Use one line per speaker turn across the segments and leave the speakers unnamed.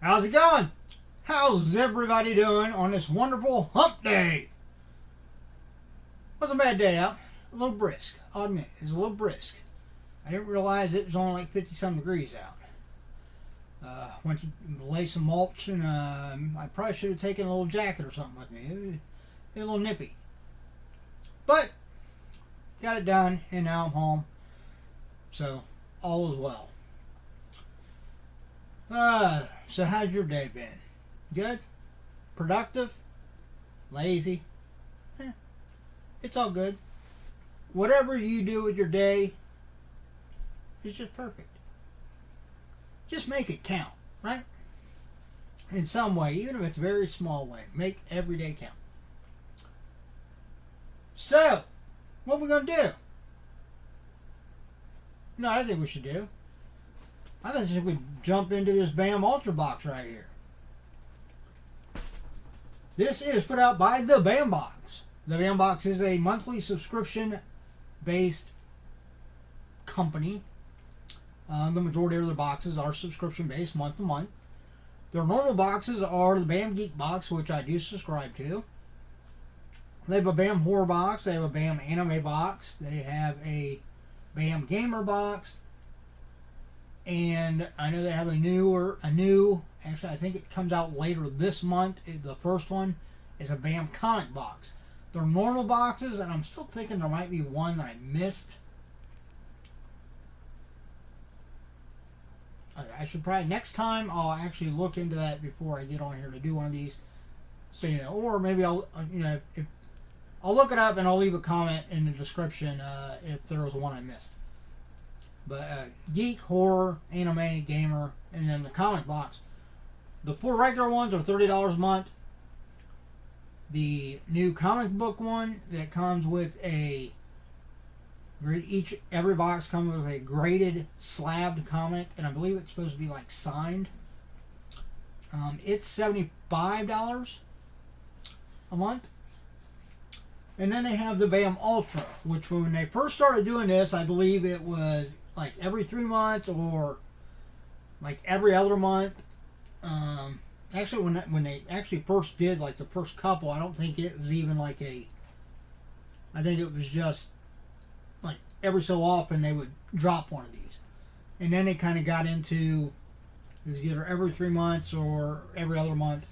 How's it going? How's everybody doing on this wonderful hump day? Wasn't a bad day out. A little brisk. I'll admit, it was a little brisk. I didn't realize it was only like 50-some degrees out. Went to lay some mulch, and I probably should have taken a little jacket or something with me. It was a little nippy. But, got it done, and now I'm home. So, all is well. So how's your day been? Good? Productive? Lazy? It's all good. Whatever you do with your day is just perfect. Just make it count, right? In some way, even if it's a very small way. Make every day count. So, what are we going to do? No, I think we should do. I think we jump into this BAM Ultra box right here. This is put out by the BAM Box. The BAM Box is a monthly subscription-based company. The majority of their boxes are subscription-based, month to month. Their normal boxes are the BAM Geek Box, which I do subscribe to. They have a BAM Horror Box. They have a BAM Anime Box. They have a BAM Gamer Box. And I know they have a new, actually I think it comes out later this month. The first one is a BAM Comic Box. They're normal boxes, and I'm still thinking there might be one that I missed. I should probably, next time, I'll actually look into that before I get on here to do one of these. So, or maybe I'll look it up and I'll leave a comment in the description if there was one I missed. But geek, horror, anime, gamer, and then the comic box. The 4 regular ones are $30 a month. The new comic book one that comes with every box comes with a graded slabbed comic, and I believe it's supposed to be like signed. It's $75 a month. And then they have the BAM Ultra, which when they first started doing this, I believe it was like every 3 months or like every other month. Actually, when they actually first did like the first couple, I don't think it was even like I think it was just like every so often they would drop one of these. And then they kind of got into, it was either every 3 months or every other month.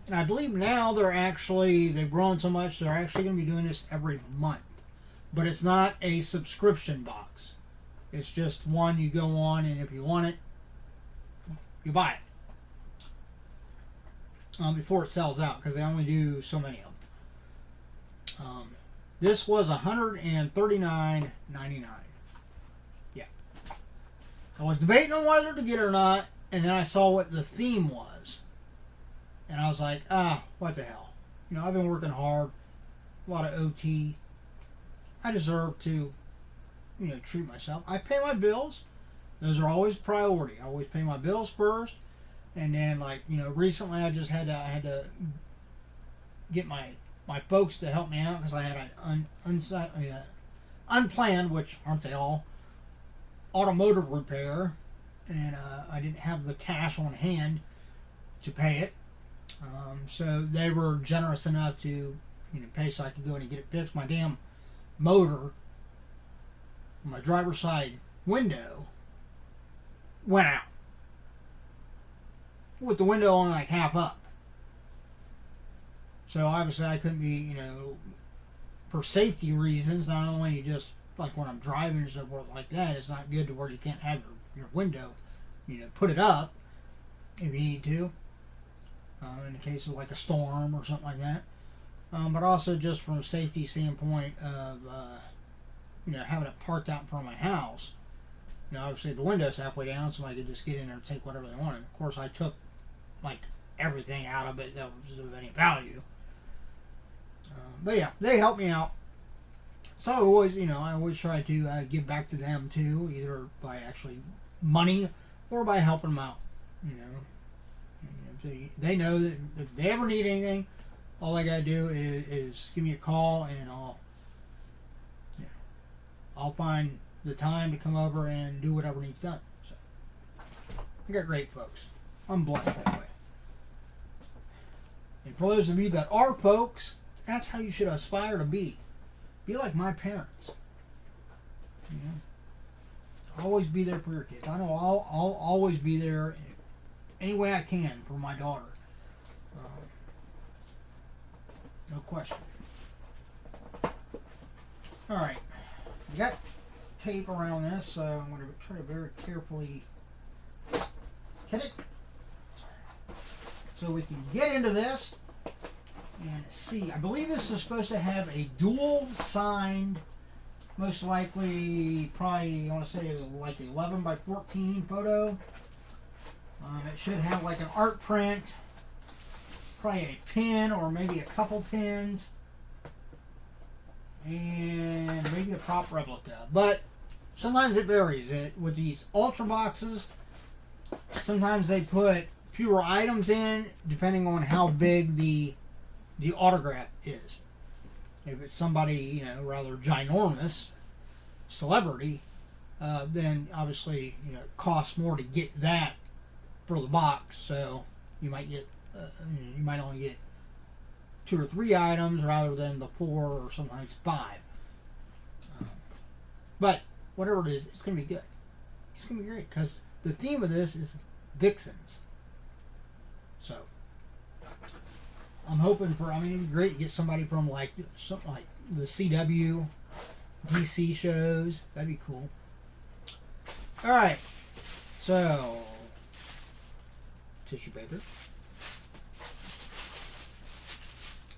And I believe now they've grown so much, they're actually going to be doing this every month. But it's not a subscription box. It's just one you go on, and if you want it, you buy it. Before it sells out, because they only do so many of them. This was $139.99. Yeah. I was debating on whether to get it or not, and then I saw what the theme was. And I was like, what the hell? I've been working hard, a lot of OT. I deserve to, treat myself. I pay my bills. Those are always priority. I always pay my bills first. And then, recently I had to get my folks to help me out because I had an unplanned, which aren't they all, automotive repair. And I didn't have the cash on hand to pay it. So they were generous enough to pay so I could go in and get it fixed. My damn motor, my driver's side window, went out with the window only like half up. So obviously I couldn't be, for safety reasons, not only just like when I'm driving and so forth like that, it's not good to where you can't have your window, put it up if you need to. In the case of like a storm or something like that, but also just from a safety standpoint of having it parked out in front of my house. Obviously the window's halfway down, so I could just get in there and take whatever they wanted. Of course, I took like everything out of it that was of any value. But yeah, they helped me out. So I always try to give back to them too, either by actually money or by helping them out. They know that if they ever need anything, all they gotta do is give me a call, and I'll find the time to come over and do whatever needs done. So I got great folks. I'm blessed that way. And for those of you that are folks, that's how you should aspire to be. Be like my parents. You know, always be there for your kids. I know I'll always be there any way I can for my daughter. No question. Alright. I got tape around this, so I'm going to try to very carefully hit it so we can get into this and see. I believe this is supposed to have a dual signed, most likely, probably, I want to say like 11 by 14 photo. It should have like an art print, probably a pin or maybe a couple pins, and maybe a prop replica. But sometimes it varies. With these ultra boxes, sometimes they put fewer items in depending on how big the autograph is. If it's somebody, you know, rather ginormous celebrity, then obviously, you know, it costs more to get that for the box. So you might get you might only get 2 or 3 items rather than the 4 or sometimes 5. But whatever it is, it's going to be good. It's going to be great because the theme of this is Vixens. So I'm hoping for, I mean, it'd be great to get somebody from like something like the CW, DC shows. That'd be cool. All right. So tissue paper.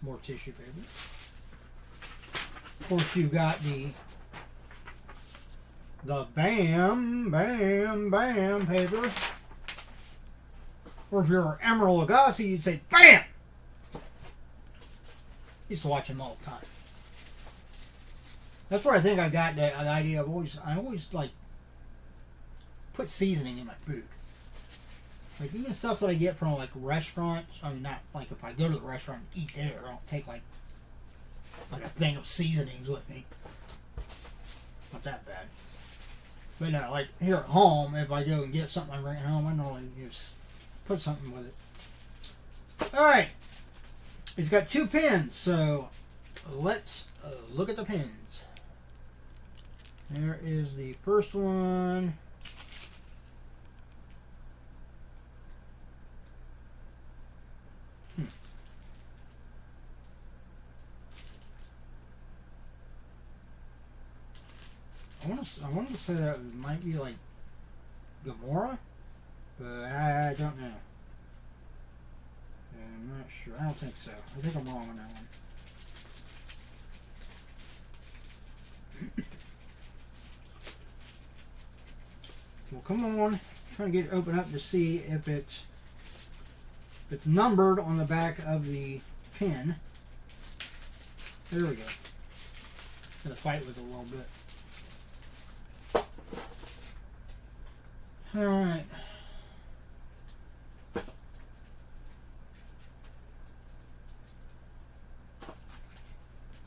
More tissue paper. Of course, you've got the Bam Bam Bam paper. Or if you're Emerald Lagasse, you'd say BAM! Used to watch him all the time. That's where I think I got the idea of I always like put seasoning in my food. Like even stuff that I get from like restaurants. I mean, not like if I go to the restaurant and eat there, I don't take like a thing of seasonings with me. Not that bad. But no, like here at home, if I go and get something I bring home, I normally just put something with it. All right, he's got 2 pins, so let's look at the pins. There is the first one. I want to say that it might be like Gamora, but I don't know. I'm not sure. I don't think so. I think I'm wrong on that one. Well, come on. I'm trying to get it open up to see if it's numbered on the back of the pin. There we go. Gonna fight with it a little bit. All right.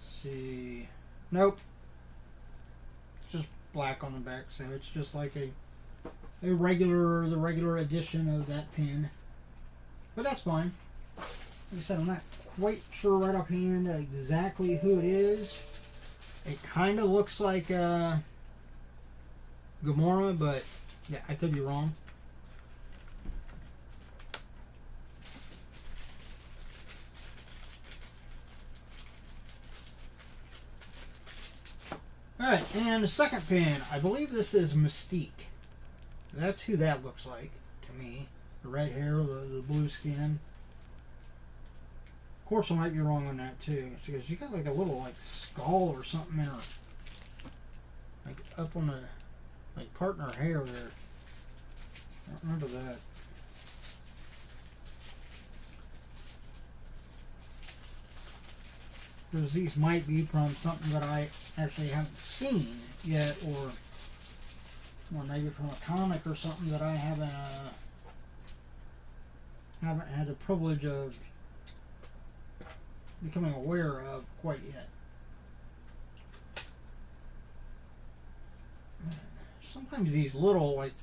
See. Nope. It's just black on the back, so it's just like the regular edition of that pin. But that's fine. Like I said, I'm not quite sure right offhand exactly who it is. It kind of looks like Gamora, but yeah, I could be wrong. Alright, and the second pin, I believe this is Mystique. That's who that looks like to me. The red hair, the blue skin. Of course, I might be wrong on that too. Because she got like a little like skull or something in her, like up on the like part in her hair there. I don't remember that. Because these might be from something that I actually haven't seen yet, or maybe from a comic or something that I haven't had the privilege of becoming aware of quite yet. Sometimes these little like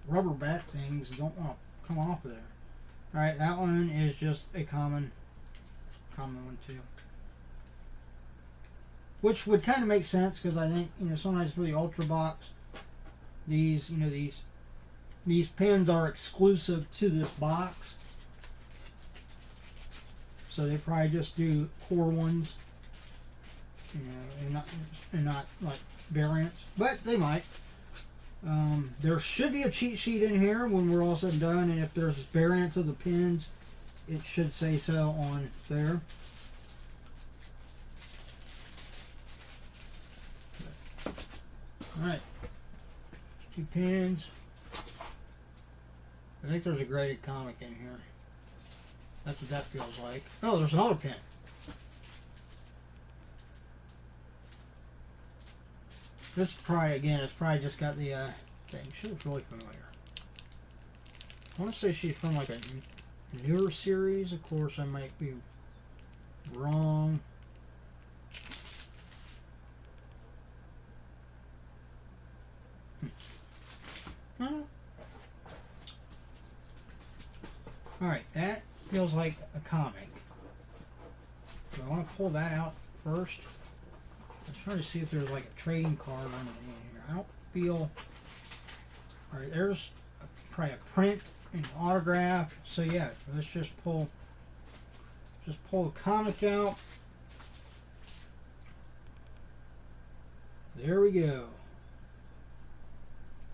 rubber back things don't want to come off of there. Alright, that one is just a common common one too. Which would kind of make sense because I think, you know, sometimes for the Ultra Box, these, you know, these pens are exclusive to this box. So they probably just do core ones, you know, and not like variants, but they might. There should be a cheat sheet in here when we're all said and done, and if there's variants of the pens, it should say so on there. Alright, 2 pens. I think there's a graded comic in here. That's what that feels like. Oh, there's another pen. This probably, again, it's probably just got the thing. She looks really familiar. I want to say she's from like a newer series. Of course, I might be wrong. Alright, that feels like a comic. So I want to pull that out first. I'm trying to see if there's like a trading card or anything in here. I don't feel... Alright, there's probably a print and autograph. So yeah, let's just pull the comic out. There we go.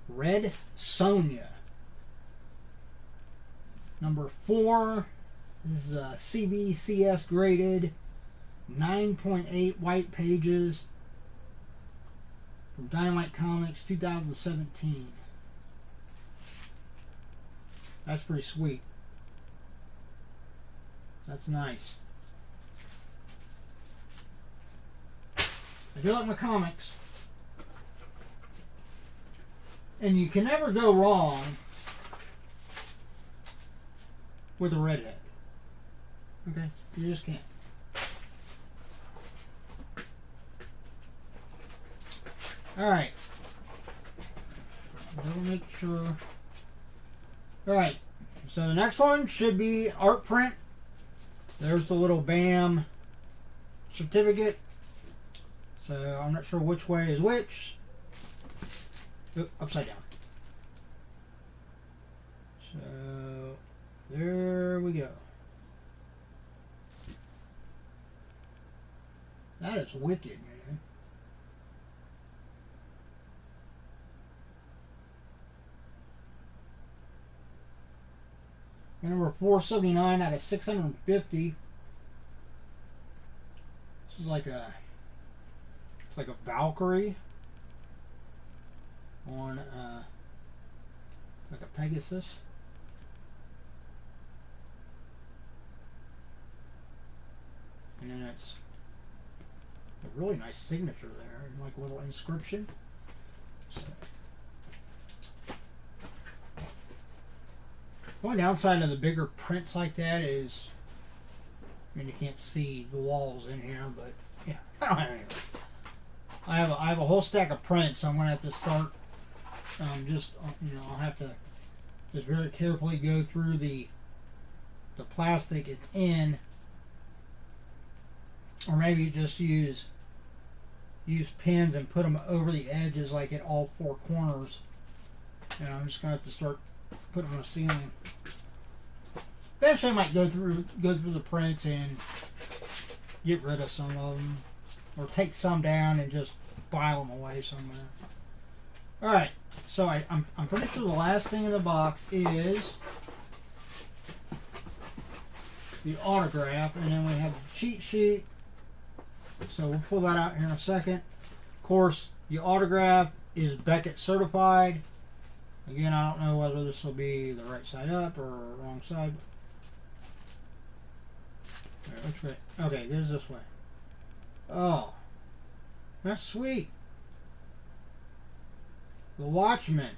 Red Sonja. Number 4. This is CBCS graded. 9.8 white pages. From Dynamite Comics 2017. That's pretty sweet. That's nice. I do like my comics. And you can never go wrong with a redhead. Okay? You just can't. Alright. I'll make sure. Alright. So the next one should be art print. There's the little BAM certificate. So I'm not sure which way is which. Oop, upside down. So there we go. That is wicked, man. And number 479 out of 650. This is like a, it's like a Valkyrie on like a Pegasus. And then it's a really nice signature there, and like a little inscription. So, the only downside of the bigger prints like that is, I mean, you can't see the walls in here, but yeah, I don't have any. I have a whole stack of prints. So I'm gonna have to start. Just, you know, I'll have to just very carefully go through the plastic it's in, or maybe just use pins and put them over the edges, like at all 4 corners. And I'm just gonna have to start putting them on the ceiling. Eventually, I might go through the prints and get rid of some of them, or take some down and just file them away somewhere. All right, so I'm pretty sure the last thing in the box is the autograph, and then we have the cheat sheet. So we'll pull that out here in a second. Of course, the autograph is Beckett certified. Again, I don't know whether this will be the right side up or wrong side. Which way? Okay, it is this way. Oh, that's sweet. The Watchman.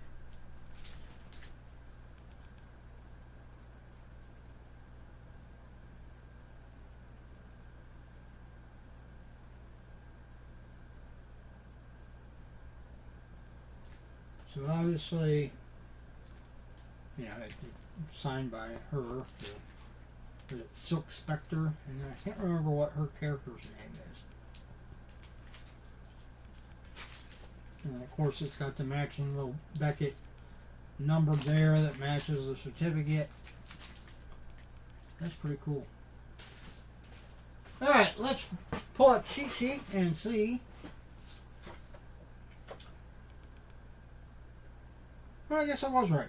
So obviously, you know, it's signed by her. So is it Silk Spectre, and I can't remember what her character's name is. And of course, it's got the matching little Beckett number there that matches the certificate. That's pretty cool. Alright, let's pull up cheat sheet and see. Well, I guess I was right.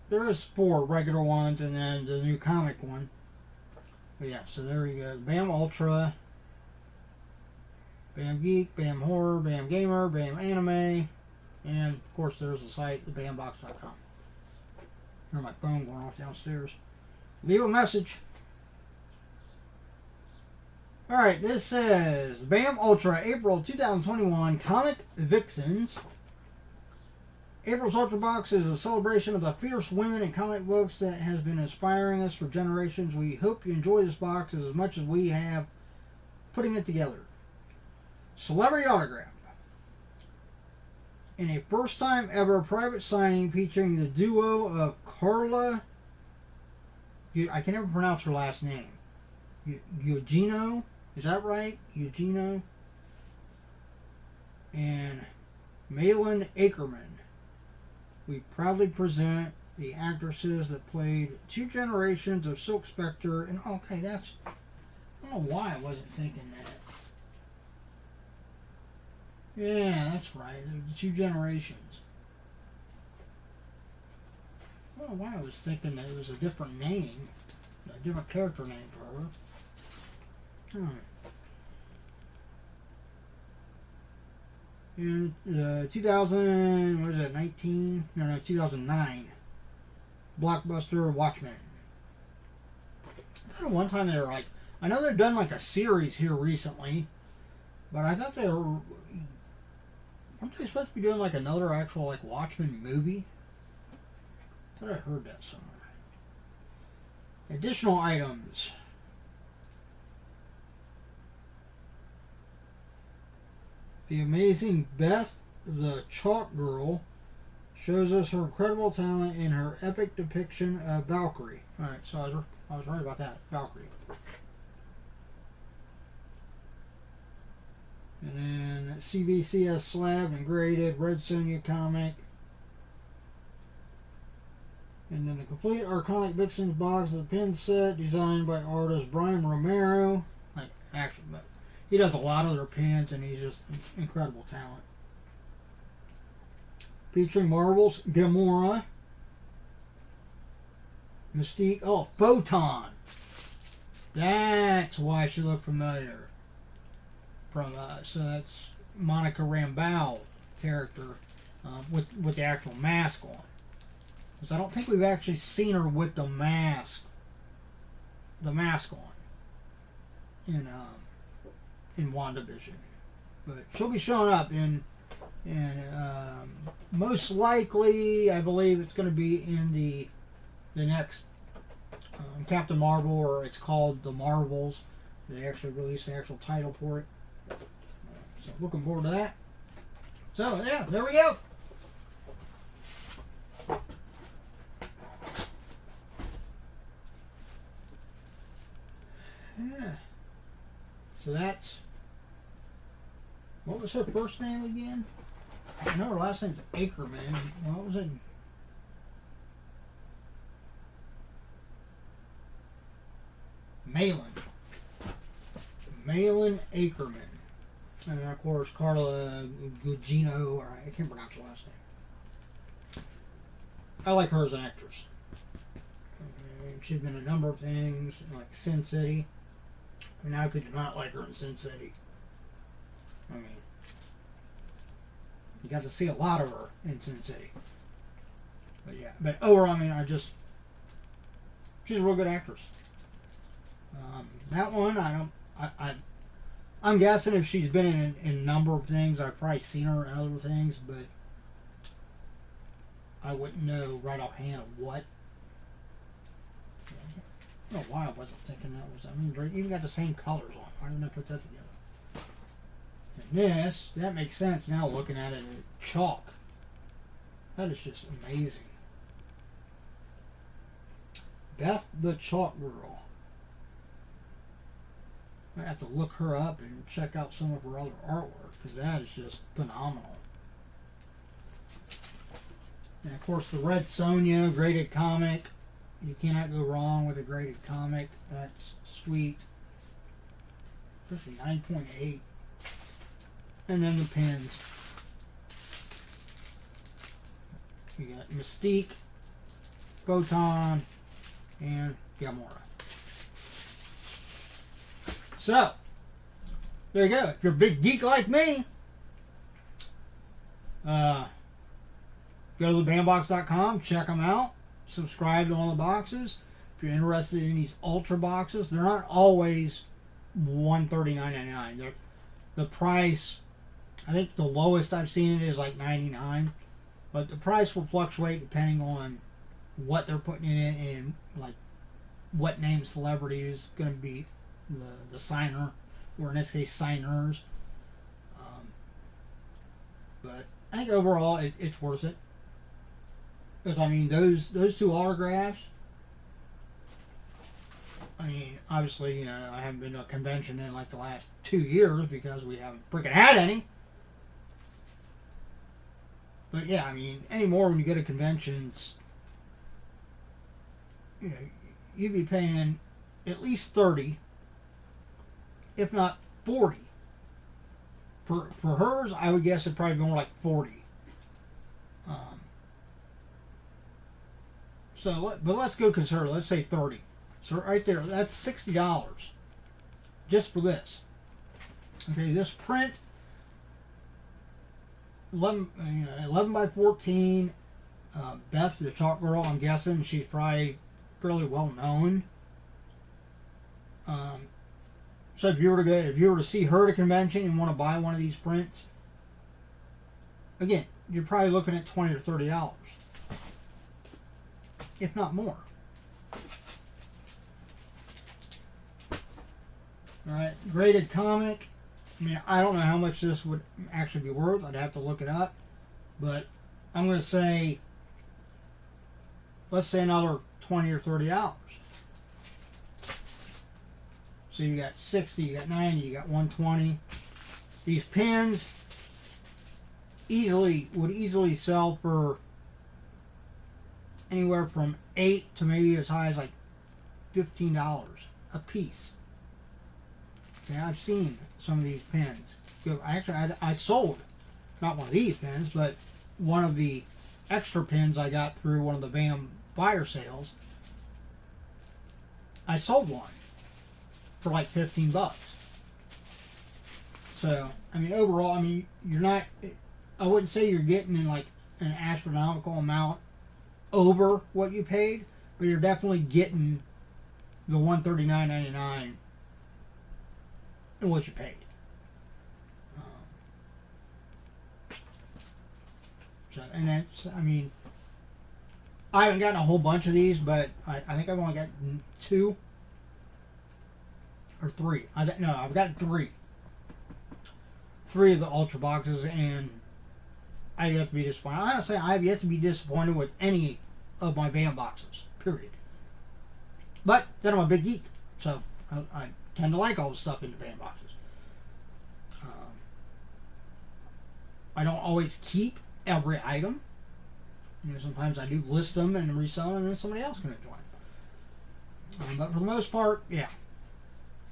There is 4 regular ones and then the new comic one. But yeah, so there we go. BAM Ultra, BAM Geek, BAM Horror, BAM Gamer, BAM Anime, and of course there's the site, thebambox.com. Hear my phone going off downstairs. Leave a message. Alright, this says BAM Ultra April 2021 Comic Vixens. April's Ultra Box is a celebration of the fierce women in comic books that has been inspiring us for generations. We hope you enjoy this box as much as we have putting it together. Celebrity autograph. In a first time ever private signing featuring the duo of Carla, I can never pronounce her last name, Eugenio, is that right? Eugenio, and Malin Ackerman. We proudly present the actresses that played 2 generations of Silk Spectre, and okay, that's, I don't know why I wasn't thinking that. Yeah, that's right, the 2 generations. I don't know why I was thinking that it was a different name, a different character name for her. In 2000, what is it, 2009, blockbuster Watchman. I thought at one time they were like, I know they've done like a series here recently, but I thought they were, weren't they supposed to be doing like another actual like Watchmen movie? I thought I heard that somewhere. Additional items. The amazing Beth, the Chalk Girl, shows us her incredible talent in her epic depiction of Valkyrie. Alright, so I was right about that. Valkyrie. And then CBCS slab and graded Red Sonja comic. And then the complete Archonic Vixens box of the pin set designed by artist Brian Romero. Like, actually, but he does a lot of their pins and he's just incredible talent. Featuring Marvel's Gamora, Mystique, oh, Photon. That's why she looked familiar. From so that's Monica Rambeau character with the actual mask on. Because I don't think we've actually seen her with the mask on in WandaVision, but she'll be showing up in most likely, I believe it's going to be in the next Captain Marvel, or it's called The Marvels. They actually released the actual title for it. So looking forward to that. So yeah, there we go. Yeah. So that's, what was her first name again? I know her last name's Ackerman. What was it? Malin Ackerman. And then, of course, Carla Gugino, or I can't pronounce her last name. I like her as an actress. She's been in a number of things, like Sin City. I mean, how could you not like her in Sin City? I mean, you got to see a lot of her in Sin City. But yeah, but overall, I mean, she's a real good actress. That one, I'm guessing if she's been in a number of things, I've probably seen her in other things, but I wouldn't know right offhand of what. I don't know why I wasn't thinking that was. I mean, they even got the same colors on. Why didn't I put that together? And this, that makes sense now looking at it. Chalk. That is just amazing. Beth the Chalk Girl. I have to look her up and check out some of her other artwork because that is just phenomenal. And of course, the Red Sonja graded comic. You cannot go wrong with a graded comic. That's sweet. Especially 9.8. And then the pins. You got Mystique, Photon, and Gamora. So, there you go. If you're a big geek like me, go to thebandbox.com, check them out, subscribe to all the boxes. If you're interested in these Ultra boxes, they're not always $139.99. The price, I think the lowest I've seen it is like $99, but the price will fluctuate depending on what they're putting in it and like what name celebrity is going to be the signer, or in this case signers. But I think overall it's worth it, because I mean those two autographs, I mean obviously, you know, I haven't been to a convention in like the last 2 years because we haven't freaking had any. But yeah, I mean, anymore when you go to conventions, you know, you'd be paying at least 30, if not 40. For hers, I would guess it'd probably be more like 40. But let's go conservative. Let's say 30. So right there, that's $60 just for this. Okay, this print, 11 by 14. Beth, the chalk girl, I'm guessing she's probably fairly well known. So if you were to see her at a convention and want to buy one of these prints, again, you're probably looking at $20 or $30, if not more. All right, graded comic. I mean, I don't know how much this would actually be worth. I'd have to look it up, but I'm going to say, let's say another $20 or $30. So you got 60, you got 90, you got 120. These pins would easily sell for anywhere from $8 to maybe as high as like $15 a piece. Okay, I've seen some of these pins. I sold not one of these pins, but one of the extra pins I got through one of the BAM fire sales. I sold one for like $15. So, I mean, overall, I mean, you're not, I wouldn't say you're getting in like an astronomical amount over what you paid, but you're definitely getting the $139.99 in what you paid. And that's, I mean, I haven't gotten a whole bunch of these, but I think I've only gotten 2 or 3. I've gotten 3. 3 of the Ultra boxes, and I've yet to be disappointed. Honestly, I've yet to be disappointed with any of my BAM boxes, period. But then I'm a big geek, so I tend to like all the stuff in the BAM boxes. I don't always keep every item. You know, sometimes I do list them and resell them, and then somebody else can enjoy them. But for the most part, yeah.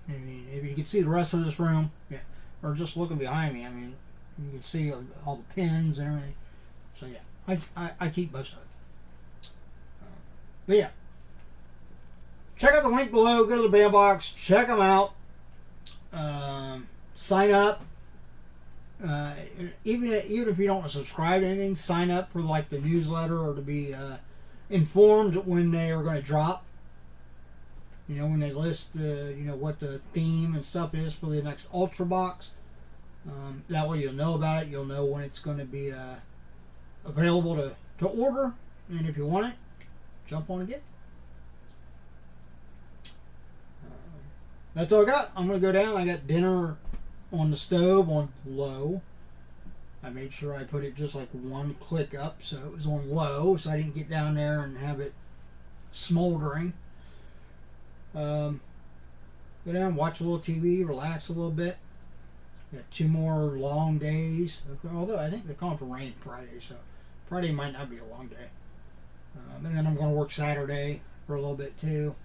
I mean, if you can see the rest of this room, yeah, or just looking behind me, I mean, you can see all the pins and everything. So yeah, I keep most of it. But yeah, check out the link below. Go to the BAM box, check them out. Sign up. Even if you don't subscribe to anything, sign up for like the newsletter or to be informed when they are going to drop. You know, when they list you know, what the theme and stuff is for the next Ultra box. That way you'll know about it. You'll know when it's going to be available to order, and if you want it, jump on and get it. That's all I got. I'm going to go down. I got dinner on the stove on low. I made sure I put it just like one click up so it was on low, so I didn't get down there and have it smoldering. Go down, watch a little TV, relax a little bit. Got 2 more long days. Although I think they're calling for rain Friday, so Friday might not be a long day. And then I'm going to work Saturday for a little bit too.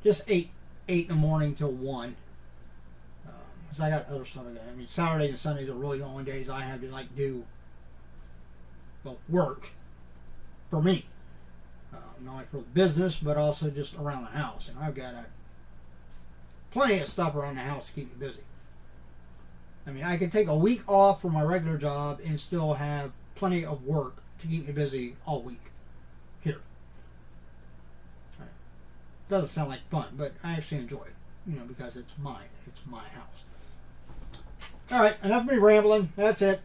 Just 8 in the morning till 1. Because I got other stuff I got. I mean, Saturdays and Sundays are really the only days I have to like do, well, work for me. Not only for the business, but also just around the house. And I've got plenty of stuff around the house to keep me busy. I mean, I could take a week off from my regular job and still have plenty of work to keep me busy all week here. Right. Doesn't sound like fun, but I actually enjoy it, because it's mine. It's my house. All right, enough of me rambling. That's it.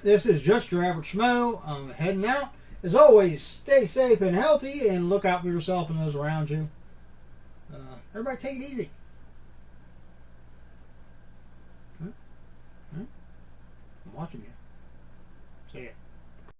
This is just your average schmo. I'm heading out. As always, stay safe and healthy, and look out for yourself and those around you. Everybody take it easy. I'm watching you.